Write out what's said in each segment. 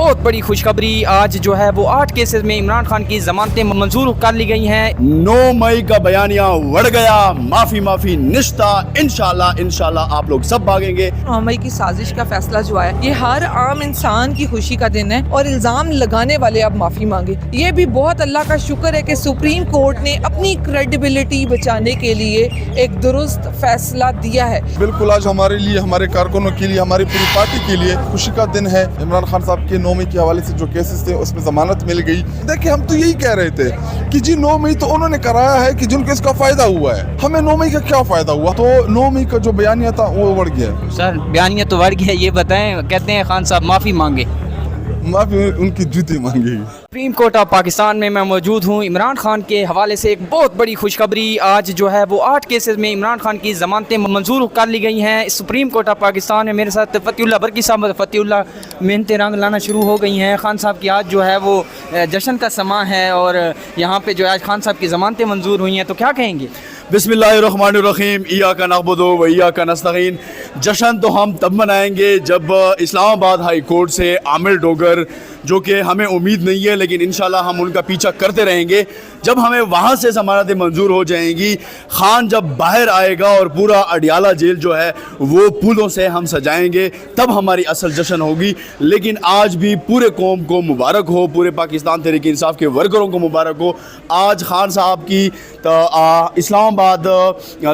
बहुत बड़ी खुशखबरी, आज जो है वो 8 केसेस में इमरान खान की जमानतें मंजूर कर ली गई हैं। 9 मई का बयानिया बढ़ गया, माफी निश्ता, इंशाल्लाह आप लोग सब भागेंगे। 9 मई की साजिश का फैसला जो है ये हर आम इंसान की खुशी का दिन है और इल्जाम लगाने वाले अब माफी मांगे। ये भी बहुत अल्लाह का शुक्र है कि सुप्रीम कोर्ट ने अपनी क्रेडिबिलिटी बचाने के लिए एक दुरुस्त फैसला दिया है। बिल्कुल आज हमारे लिए, हमारे कारकुनों के लिए, हमारी पूरी पार्टी के लिए खुशी का दिन है। इमरान खान साहब के 9 मई के हवाले से जो केसेस थे उसमें जमानत मिल गई। देखिए हम तो यही कह रहे थे कि जी 9 मई तो उन्होंने कराया है कि जिनको इसका फायदा हुआ है, हमें 9 मई का क्या फायदा हुआ। तो 9 मई का जो बयानिया था वो बढ़ गया। सर बयानिया तो बढ़ गया, ये बताएं, कहते हैं खान साहब माफ़ी मांगे, माफी उनकी जूती मांगेगी। सुप्रीम कोर्ट ऑफ पाकिस्तान में मैं मौजूद हूँ। इमरान खान के हवाले से एक बहुत बड़ी खुशखबरी, आज जो है वो 8 केसेस में इमरान खान की ज़मानतें मंजूर कर ली गई हैं। सुप्रीम कोर्ट ऑफ पाकिस्तान में मेरे साथ फ़तीउल्लाह बरकी साहब, फ़तीउल्लाह मेहनतें रंग लाना शुरू हो गई हैं। खान साहब की आज जो है वो जश्न का समा है और यहाँ पे जो है आज खान साहब की ज़मानतें मंजूर हुई हैं, तो क्या कहेंगे? बिस्मिल्लाहिर्रहमानिर्रहीम, इय्याका नअबुदु व इय्याका नस्तईन। जश्न तो हम तब मनाएंगे जब इस्लामाबाद हाई कोर्ट से आमिर डोगर, जो कि हमें उम्मीद नहीं है लेकिन इंशाल्लाह हम उनका पीछा करते रहेंगे, जब हमें वहाँ से ज़मानतें मंजूर हो जाएंगी, खान जब बाहर आएगा और पूरा अडियाला जेल जो है वो फूलों से हम सजाएंगे, तब हमारी असल जश्न होगी। लेकिन आज भी पूरे कौम को मुबारक हो, पूरे पाकिस्तान तहरीक इंसाफ के वर्करों को मुबारक हो। आज खान साहब की इस्लामाबाद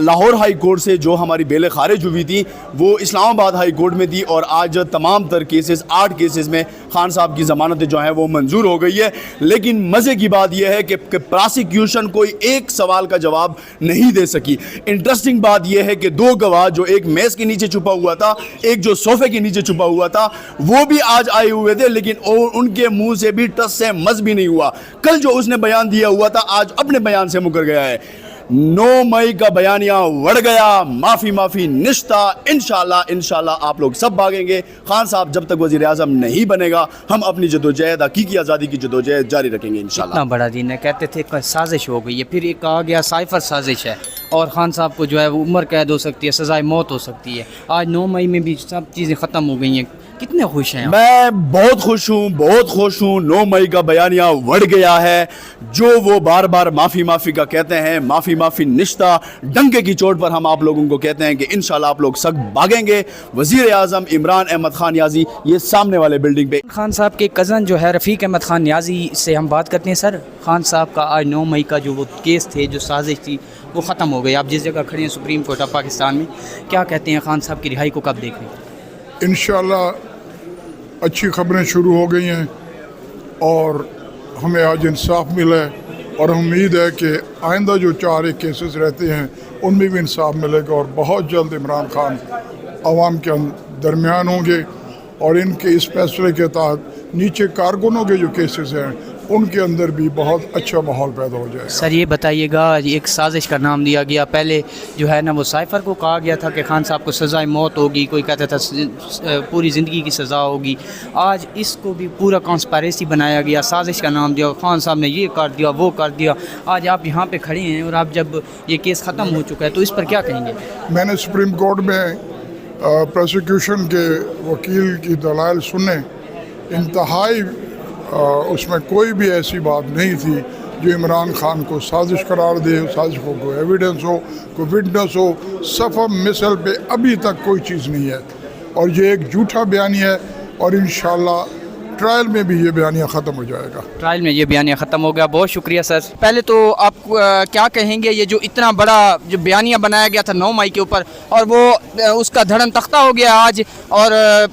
लाहौर हाई कोर्ट से जो हमारी बेल खारिज हुई थी वो इस्लामाबाद हाई कोर्ट में थी और आज तमाम तर केसेस 8 केसेस में खान साहब की ज़मानतें जो हैं वो मंजूर हो गई है। लेकिन मज़े की बात यह है कि प्रोसिक्यूशन कोई एक सवाल का जवाब नहीं दे सकी। इंटरेस्टिंग बात यह है कि 2 गवाह, जो एक मेज़ के नीचे छुपा हुआ था, एक जो सोफ़े के नीचे छुपा हुआ था, वो भी आज आए हुए थे, लेकिन उनके मुंह से भी टस से मस भी नहीं हुआ। कल जो उसने बयान दिया हुआ था आज अपने बयान से मुकर गया है। 9 मई का बयानिया बढ़ गया, माफी निश्ता, इंशाल्लाह आप लोग सब भागेंगे। खान साहब जब तक वज़ीर आज़म नहीं बनेगा हम अपनी जदोजहद, हकीकी आज़ादी की जदोजहद जारी रखेंगे इंशाल्लाह। इतना बड़ा दिन है, कहते थे कि साजिश हो गई है, फिर एक कहा गया साइफर साजिश है और खान साहब को जो है वो उम्र कैद हो सकती है, सज़ाए मौत हो सकती है। आज 9 मई में भी सब चीज़ें ख़त्म हो गई हैं, कितने खुश हैं आप? मैं बहुत खुश हूँ। 9 मई का बयानिया बढ़ गया है। जो वो बार बार माफ़ी का कहते हैं, माफ़ी निश्ता, डंके की चोट पर हम आप लोगों को कहते हैं कि इंशाल्लाह आप लोग सब भागेंगे। वज़ीर आज़म इमरान अहमद खान नियाज़ी ये सामने वाले बिल्डिंग पे। खान साहब के कज़न जो है रफ़ीक अहमद खान नियाज़ी से हम बात करते हैं। सर खान साहब का आज 9 मई का जो वो केस थे, जो साजिश थी, वो ख़त्म हो गई। आप जिस जगह खड़े हैं सुप्रीम कोर्ट ऑफ पाकिस्तान में, क्या कहते हैं खान साहब की रिहाई को कब देख रहे हैं? इंशाल्लाह अच्छी खबरें शुरू हो गई हैं और हमें आज इंसाफ मिला है और उम्मीद है कि आइंदा जो 4 केसेस रहते हैं उनमें भी इंसाफ मिलेगा और बहुत जल्द इमरान खान आवाम के दरमियान होंगे और इनके इस फैसले के तहत नीचे कारकुनों के जो केसेस हैं उनके अंदर भी बहुत अच्छा माहौल पैदा हो जाएगा। सर ये बताइएगा, एक साजिश का नाम दिया गया, पहले जो है ना वो साइफर को कहा गया था कि खान साहब को सज़ाए मौत होगी, कोई कहता था पूरी ज़िंदगी की सज़ा होगी। आज इसको भी पूरा कॉन्स्पायरेसी बनाया गया, साजिश का नाम दिया, खान साहब ने ये कर दिया वो कर दिया। आज आप यहाँ पे खड़े हैं और आप जब ये केस ख़त्म हो चुका है तो इस पर क्या कहेंगे? मैंने सुप्रीम कोर्ट में प्रोसिक्यूशन के वकील की दलाइल सुने, इंतहाई उसमें कोई भी ऐसी बात नहीं थी जो इमरान खान को साजिश करार दे, साजिश को कोई एविडेंस हो, कोई विटनेस हो। सफ़ा मिसल पे अभी तक कोई चीज़ नहीं है और ये एक झूठा बयानिया है और इंशाल्लाह ट्रायल में भी ये बयानिया ख़त्म हो जाएगा। ट्रायल में ये बयानिया ख़त्म हो गया। बहुत शुक्रिया सर। पहले तो आप क्या कहेंगे, ये जो इतना बड़ा जो बयानिया बनाया गया था 9 मई के ऊपर और वो उसका धड़म तख्ता हो गया आज, और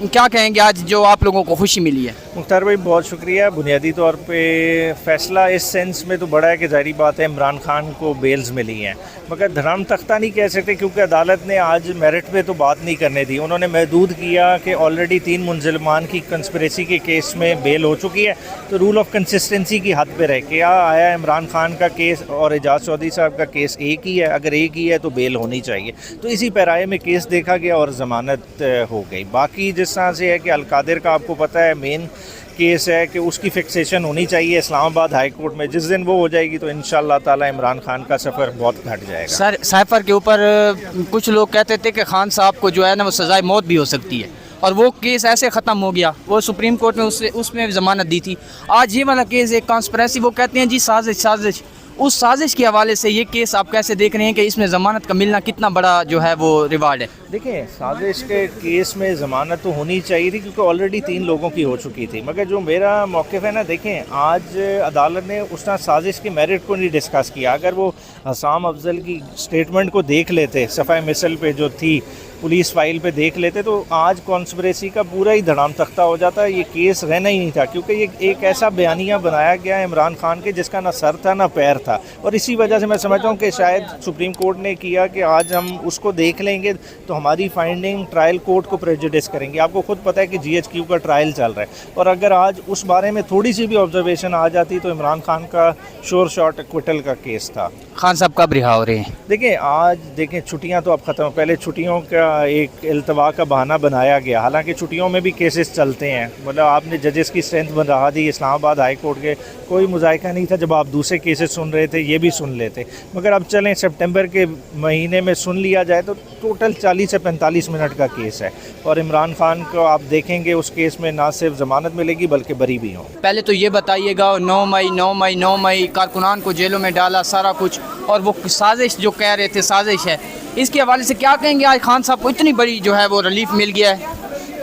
क्या कहेंगे आज जो आप लोगों को खुशी मिली है? मुख्तार भाई बहुत शुक्रिया। बुनियादी तौर पे फ़ैसला इस सेंस में तो बड़ा है कि ज़ाहिर बात है इमरान खान को बेल्स मिली हैं, मगर धर्म तख्ता नहीं कह सकते क्योंकि अदालत ने आज मेरिट पे तो बात नहीं करने दी। उन्होंने महदूद किया कि ऑलरेडी 3 मुंजलमान की कंस्पिरेसी के केस में बेल हो चुकी है, तो रूल ऑफ कंसिस्टेंसी की हद पे रह के आया इमरान खान का केस और एजाज चौधरी साहब का केस एक ही है। अगर एक ही है तो बेल होनी चाहिए, तो इसी पैराए में केस देखा गया और ज़मानत हो गई। बाकी जिस तरह से है कि अलकादिर का आपको पता है मेन केस है कि उसकी फिक्सेशन होनी चाहिए इस्लामाबाद हाई कोर्ट में। जिस दिन वो हो जाएगी तो इंशाअल्लाह ताला इमरान खान का सफ़र बहुत घट जाएगा। सर साइफर के ऊपर कुछ लोग कहते थे कि खान साहब को जो है ना वो सज़ाए मौत भी हो सकती है, اور وہ کیس ایسے ختم ہو گیا, وہ سپریم کورٹ نے اس میں ضمانت دی تھی. آج یہ والا کیس ایک کانسپریسی, وہ کہتے ہیں جی سازش, اس سازش کے حوالے سے یہ کیس آپ کیسے دیکھ رہے ہیں کہ اس میں ضمانت کا ملنا کتنا بڑا جو ہے وہ ریوارڈ ہے؟ دیکھیں, سازش کے کیس میں ضمانت تو ہونی چاہیے تھی کیونکہ آلریڈی 3 لوگوں کی ہو چکی تھی, مگر جو میرا موقف ہے نا, دیکھیں آج عدالت نے اس طرح سازش کے میرٹ کو نہیں ڈسکس کیا. اگر وہ حسام افضل کی اسٹیٹمنٹ کو دیکھ لیتے, صفحہ مثل پہ جو تھی پولیس فائل پہ دیکھ لیتے, تو آج کانسپریسی کا پورا ہی دھڑام تختہ ہو جاتا. یہ کیس رہنا ہی نہیں تھا کیونکہ یہ ایک ایسا بیانیہ بنایا گیا ہے عمران خان کے جس کا نہ سر تھا نہ پیر تھا, اور اسی وجہ سے میں سمجھتا ہوں کہ شاید سپریم کورٹ نے کیا کہ آج ہم اس کو دیکھ لیں گے تو ہماری فائنڈنگ ٹرائل کورٹ کو پریجوڈس کریں گے. آپ کو خود پتہ ہے کہ GHQ کا ٹرائل چل رہا ہے, اور اگر آج اس بارے میں تھوڑی سی بھی آبزرویشن آ جاتی تو عمران خان کا شور شارٹ ایکویٹل کا کیس تھا. خان صاحب کب رہا ہو رہے ہیں؟ دیکھیں آج دیکھیں چھٹیاں تو اب ختم, پہلے چھٹیوں کا ایک التوا کا بہانہ بنایا گیا, حالانکہ چھٹیوں میں بھی کیسز چلتے ہیں. مطلب آپ نے ججز کی اسٹرینتھ بڑھا دی. اسلام آباد ہائی کورٹ کے کوئی مذائقہ نہیں تھا جب آپ دوسرے کیسز سن رہے تھے, یہ بھی سن لیتے, مگر اب چلیں سپٹمبر کے مہینے میں سن لیا جائے تو ٹوٹل 40 سے 45 منٹ کا کیس ہے, اور عمران خان کو آپ دیکھیں گے اس کیس میں نہ صرف ضمانت ملے گی بلکہ بری بھی ہوں. پہلے تو یہ بتائیے گا 9 مئی کارکنان کو جیلوں میں ڈالا سارا کچھ, اور وہ سازش جو کہہ رہے تھے سازش ہے, اس کے حوالے سے کیا کہیں گے؟ آج خان صاحب کو اتنی بڑی جو ہے وہ ریلیف مل گیا ہے.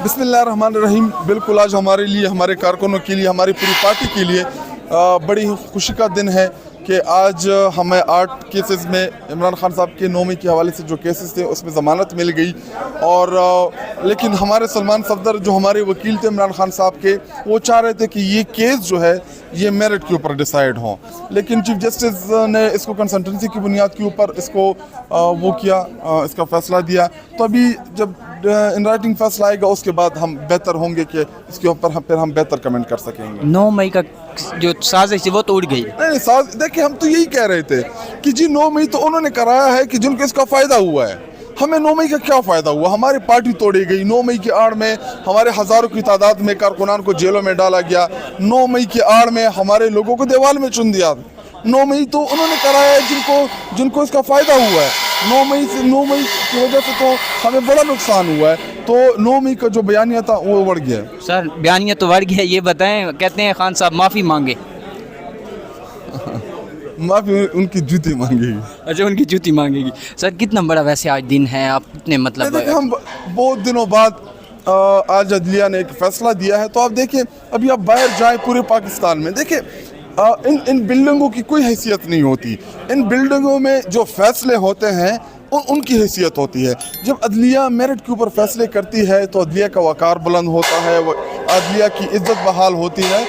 بسم اللہ الرحمن الرحیم. بالکل آج ہمارے لیے, ہمارے کارکنوں کے لیے, ہماری پوری پارٹی کے لیے بڑی خوشی کا دن ہے کہ آج ہمیں 8 کیسز میں عمران خان صاحب کے 9 مئی کے حوالے سے جو کیسز تھے اس میں ضمانت مل گئی. اور لیکن ہمارے سلمان صفدر جو ہمارے وکیل تھے عمران خان صاحب کے, وہ چاہ رہے تھے کہ یہ کیس جو ہے یہ میرٹ کے اوپر ڈیسائیڈ ہوں, لیکن چیف جسٹس نے اس کو کنسلٹنسی کی بنیاد کے اوپر اس کو وہ کیا, اس کا فیصلہ دیا. تو ابھی جب ان رائٹنگ فیصلہ آئے گا اس کے بعد ہم بہتر ہوں گے کہ اس کے اوپر پھر ہم بہتر کمنٹ کر سکیں گے. 9 مئی کا جو سازش تھی وہ تو اڑ گئی. نہیں, دیکھیں ہم تو یہی کہہ رہے تھے کہ جی 9 مئی تو انہوں نے کرایا ہے کہ جن کو اس کا فائدہ ہوا ہے. ہمیں 9 مئی کا کیا فائدہ ہوا؟ ہماری پارٹی توڑی گئی. 9 مئی کی آڑ میں ہمارے ہزاروں کی تعداد میں کارکنان کو جیلوں میں ڈالا گیا. 9 مئی کی آڑ میں ہمارے لوگوں کو دیوال میں چن دیا. 9 مئی تو انہوں نے کرایا ہے جن کو اس کا فائدہ ہوا ہے. 9 مئی کی وجہ سے تو ہمیں بڑا نقصان ہوا ہے. تو 9 مئی کا جو بیانیہ تھا وہ بڑھ گیا. سر بیانیہ تو بڑھ گیا, یہ بتائیں, کہتے ہیں خان صاحب معافی مانگے. معافی ان کی جوتی مانگے گی. اچھا, ان کی جوتی مانگے گی. سر کتنا بڑا ویسے آج دن ہے, آپ کتنے مطلب ہم بہت دنوں بعد آج عدلیہ نے ایک فیصلہ دیا ہے. تو آپ دیکھیں ابھی آپ باہر جائیں پورے پاکستان میں, دیکھیں ان بلڈنگوں کی کوئی حیثیت نہیں ہوتی. ان بلڈنگوں میں جو فیصلے ہوتے ہیں ان کی حیثیت ہوتی ہے. جب عدلیہ میرٹ کے اوپر فیصلے کرتی ہے تو عدلیہ کا وقار بلند ہوتا ہے, عدلیہ کی عزت بحال ہوتی ہے.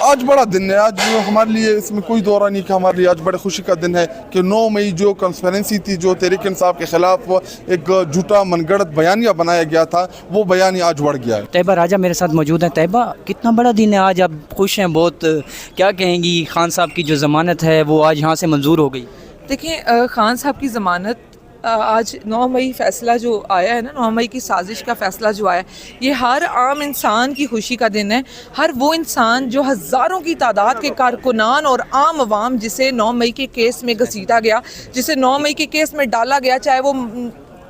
آج بڑا دن ہے, آج ہمارے لیے اس میں کوئی دورہ نہیں کہ ہمارے لیے آج بڑے خوشی کا دن ہے کہ 9 مئی جو کنسپیرنسی تھی, جو تحریک انصاف کے خلاف ایک جھوٹا من گڑت بیانیہ بنایا گیا تھا, وہ بیانیہ آج بڑھ گیا ہے. طیبہ راجہ میرے ساتھ موجود ہیں. طیبہ, کتنا بڑا دن ہے آج, آپ خوش ہیں بہت, کیا کہیں گی؟ خان صاحب کی جو ضمانت ہے وہ آج یہاں سے منظور ہو گئی. دیکھیں خان صاحب کی ضمانت آج 9 مئی فیصلہ جو آیا ہے نا, 9 مئی کی سازش کا فیصلہ جو آیا ہے, یہ ہر عام انسان کی خوشی کا دن ہے. ہر وہ انسان جو ہزاروں کی تعداد کے کارکنان اور عام عوام جسے 9 مئی کے کیس میں گھسیٹا گیا, جسے 9 مئی کے کیس میں ڈالا گیا, چاہے وہ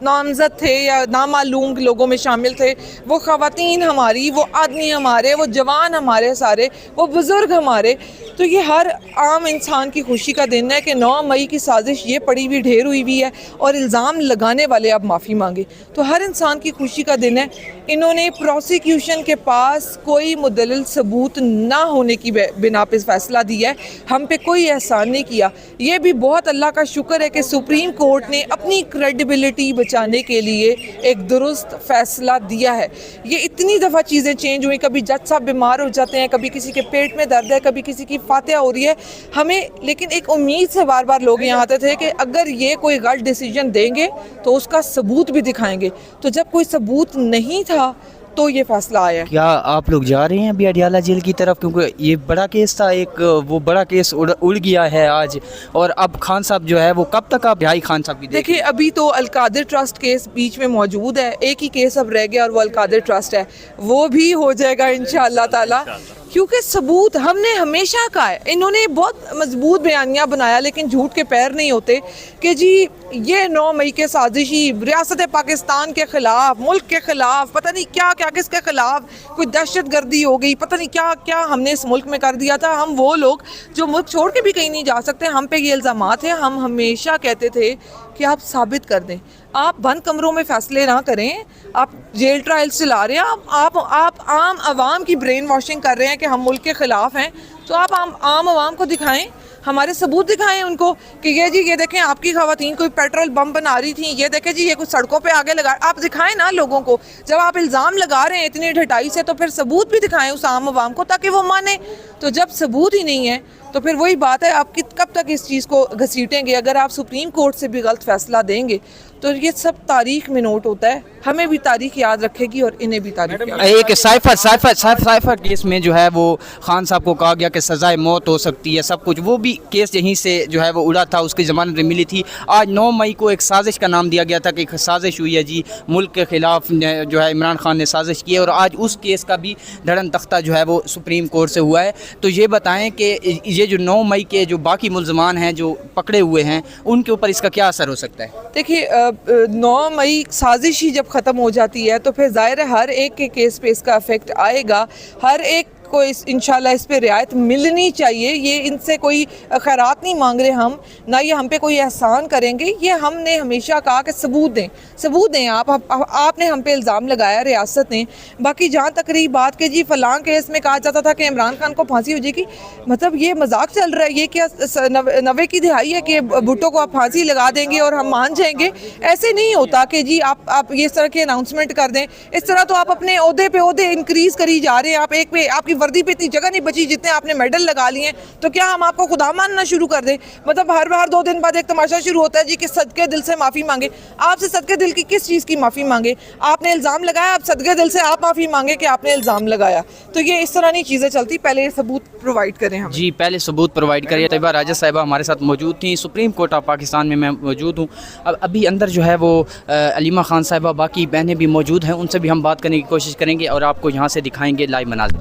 نامزد تھے یا نامعلوم لوگوں میں شامل تھے, وہ خواتین ہماری, وہ آدمی ہمارے, وہ جوان ہمارے سارے, وہ بزرگ ہمارے, تو یہ ہر عام انسان کی خوشی کا دن ہے کہ 9 مئی کی سازش یہ پڑی ہوئی ڈھیر ہوئی بھی ہے اور الزام لگانے والے اب معافی مانگے. تو ہر انسان کی خوشی کا دن ہے. انہوں نے پروسیکیوشن کے پاس کوئی مدلل ثبوت نہ ہونے کی بنا پہ فیصلہ دیا ہے, ہم پہ کوئی احسان نہیں کیا. یہ بھی بہت اللہ کا شکر ہے کہ سپریم کورٹ نے اپنی کریڈیبلٹی بچانے کے لیے ایک درست فیصلہ دیا ہے. یہ اتنی دفعہ چیزیں چینج ہوئی, کبھی جج صاحب بیمار ہو جاتے ہیں, کبھی کسی کے پیٹ میں درد ہے, کبھی کسی کی فاتحہ ہو رہی ہے, ہمیں لیکن ایک امید سے بار بار لوگ یہاں آتے تھے کہ اگر یہ کوئی غلط ڈیسیجن دیں گے تو اس کا ثبوت بھی دکھائیں گے. تو جب کوئی ثبوت نہیں تھا تو یہ فیصلہ آیا. کیا آپ لوگ جا رہے ہیں ابھی اڈیالہ جیل کی طرف, کیونکہ یہ بڑا کیس تھا, ایک وہ بڑا کیس اڑ گیا ہے آج, اور اب خان صاحب جو ہے وہ کب تک آپ رہائی خان صاحب کی دیکھیں, ابھی تو القادر ٹرسٹ کیس بیچ میں موجود ہے, ایک ہی کیس اب رہ گیا اور وہ القادر ٹرسٹ ہے, وہ بھی ہو جائے گا انشاءاللہ تعالی, क्योंकि सबूत हमने हमेशा कहा है, इन्होंने बहुत मजबूत बयानियाँ बनाया लेकिन झूठ के पैर नहीं होते कि जी ये 9 मई के साजिशी रियासत पाकिस्तान के ख़िलाफ़, मुल्क के ख़िलाफ़, पता नहीं क्या क्या किसके ख़िलाफ़ कोई दहशत गर्दी हो गई, पता नहीं क्या क्या हमने इस मुल्क में कर दिया था। हम वो लोग जो मुल्क छोड़ के भी कहीं नहीं जा सकते, हम पे ये इल्ज़ामात हैं। हम हमेशा कहते थे कि आप साबित कर दें, आप बंद कमरों में फ़ैसले ना करें, आप जेल ट्रायल्स चला रहे हैं, आप आम आवाम की ब्रेन वॉशिंग कर रहे हैं कि हम मुल्क के ख़िलाफ़ हैं। तो आप आम आवाम को दिखाएं, हमारे सबूत दिखाएं उनको कि ये जी ये देखें आपकी ख़वातीन कोई पेट्रोल बम बना रही थी, ये देखें जी ये कुछ सड़कों पे आगे लगा, आप दिखाएं ना लोगों को। जब आप इल्ज़ाम लगा रहे हैं इतनी ढटाई से तो फिर सबूत भी दिखाएं उस आम आवाम को ताकि वो माने। तो जब सबूत ही नहीं है तो फिर वही बात है, आप कब तक इस चीज़ को घसीटेंगे। अगर आप सुप्रीम कोर्ट से भी गलत फ़ैसला देंगे तो ये सब तारीख में नोट होता है, हमें भी तारीख याद रखेगी और इन्हें भी तारीख याद रखेगी। एक साइफर केस में जो है वो खान साहब को कहा गया कि सज़ाए मौत हो सकती है, सब कुछ, वो भी केस यहीं से जो है वो उड़ा था, उसकी ज़मानत मिली थी। आज 9 मई को एक साजिश का नाम दिया गया था कि एक साजिश हुई है जी, मुल्क के ख़िलाफ़ जो है इमरान खान ने साजिश की है, और आज उस केस का भी धड़न तख्ता जो है वो सुप्रीम कोर्ट से हुआ है। तो ये बताएं कि ये जो 9 मई के जो बाकी मुल्ज़मान हैं जो पकड़े हुए हैं उनके ऊपर इसका क्या असर हो सकता है? देखिए 9 मई साजिश ही जब ख़त्म हो जाती है तो फिर ज़ाहिर है हर एक के केस पे इसका इफ़ेक्ट आएगा, हर एक को इंशाल्लाह इस पे रियायत मिलनी चाहिए। ये इनसे कोई खैरात नहीं मांग रहे हम, ना ये हम पे कोई एहसान करेंगे। ये हमने हमेशा कहा कि सबूत दें आपने हम पे इल्ज़ाम लगाया रियासत ने। बाकी जहाँ तक रही बात कि जी फ़लाँ केस में कहा जाता था कि इमरान खान को फांसी हो जाएगी, मतलब ये मजाक चल रहा है, ये क्या 90 की दिहाई है कि भुट्टो को आप फांसी लगा देंगे और हम मान जाएंगे? ऐसे नहीं होता कि जी आप ये तरह की अनाउंसमेंट कर दें। इस तरह तो आप अपने ओहदे पे ओहदे इंक्रीज़ करी जा रहे हैं। आप एक पे आपकी वर्दी पे इतनी जगह नहीं बची जितने आपने मेडल लगा लिए हैं, तो क्या हम आपको खुदा मानना शुरू कर दें? मतलब हर बार 2 दिन बाद एक तमाशा शुरू होता है जी कि सदके दिल से माफ़ी मांगे। आपसे सदके दिल की किस चीज़ की माफ़ी मांगे? आपने इल्ज़ाम लगाया, आप सदके दिल से आप माफ़ी मांगे कि आपने इल्ज़ाम लगाया। तो ये इस तरह नहीं चीज़ें चलती, पहले ये सबूत प्रोवाइड करें हम। जी पहले सबूत प्रोवाइड करिए। तैयबा राजा साहिबा हमारे साथ मौजूद थी, सुप्रीम कोर्ट ऑफ पाकिस्तान में मैं मौजूद हूँ। अब अभी अंदर जो है वो अलीमा खान साहिबा, बाकी बहनें भी मौजूद हैं, उनसे भी हम बात करने की कोशिश करेंगे और आपको यहाँ से दिखाएंगे लाइव मनाज़िर।